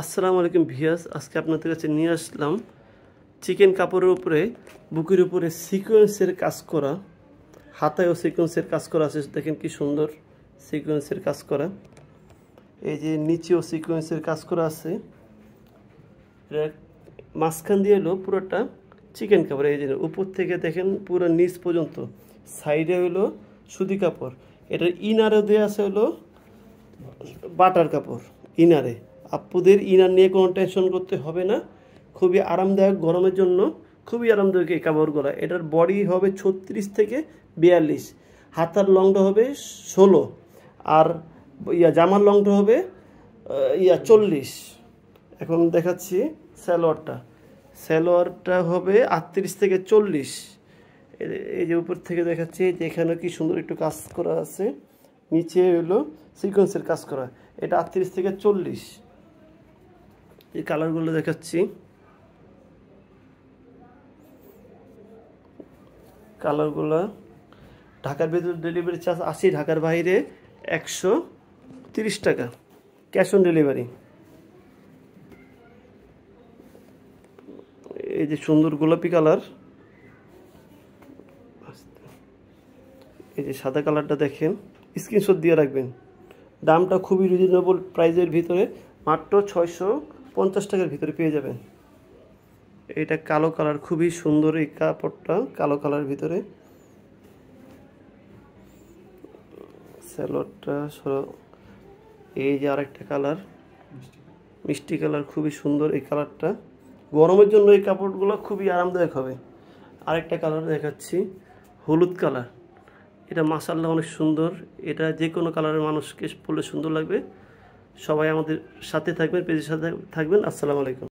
আসসালামু আলাইকুম ভিউয়ার্স, আজকে আপনাদের কাছে নিয়ে আসলাম চিকেন কাপড়ের উপরে বুকের উপরে সিকোয়েন্সের কাজ করা, হাতায়ও সিকোয়েন্সের কাজ করা আছে। দেখেন কি সুন্দর সিকোয়েন্সের কাজ করা। এই যে নিচেও সিকোয়েন্সের কাজ করা আছে। মাঝখান দিয়ে হলো পুরোটা চিকেন কাপড়। এই যে উপর থেকে দেখেন পুরো নিচ পর্যন্ত, সাইডে হলো সুতি কাপড়। এটার ইনারও দেওয়া আছে হলো বাটার কাপড়। ইনারে আপুদের ইনার নিয়ে কোনো টেনশন করতে হবে না, খুবই আরামদায়ক। গরমের জন্য খুবই আরামদায়ক এই কাপড়গুলো। এটার বডি হবে 36 থেকে 42, হাতার লংটা হবে 16, আর জামার লংটা হবে 40। এখন দেখাচ্ছি সালোয়ারটা হবে 38 থেকে 40। এই যে উপর থেকে দেখাচ্ছি যে এখানে কি সুন্দর একটু কাজ করা আছে, নিচে হলো সিকোয়েন্সের কাজ করা। এটা 38 থেকে 40। এই কালারগুলো দেখাচ্ছি। কালারগুলো ঢাকার ভেতর ডেলিভারি চার্জ 80, ঢাকার বাইরে 130 টাকা, ক্যাশ অন ডেলিভারি। এই যে সুন্দর গোলাপি কালার, এই যে সাদা কালারটা দেখেন, স্ক্রিনশট দিয়ে রাখবেন। দামটা খুবই রিজনেবল প্রাইসের ভিতরে, মাত্র 650 টাকার ভিতরে পেয়ে যাবেন। এটা কালো কালার, খুবই সুন্দর এই কাপড়টা, কালো কালার ভিতরে। সালোয়ারটা এই যে আরেকটা কালার, মিষ্টি কালার, খুবই সুন্দর এই কালারটা। গরমের জন্য এই কাপড়গুলো খুবই আরামদায়ক হবে। আরেকটা কালার দেখাচ্ছি, হলুদ কালার। এটা মাশাআল্লাহ অনেক সুন্দর। এটা যে কোনো কালারের মানুষকে পরলে সুন্দর লাগবে। সবাই আমাদের সাথে থাকবেন, পেজের সাথে থাকবেন। আসসালামু আলাইকুম।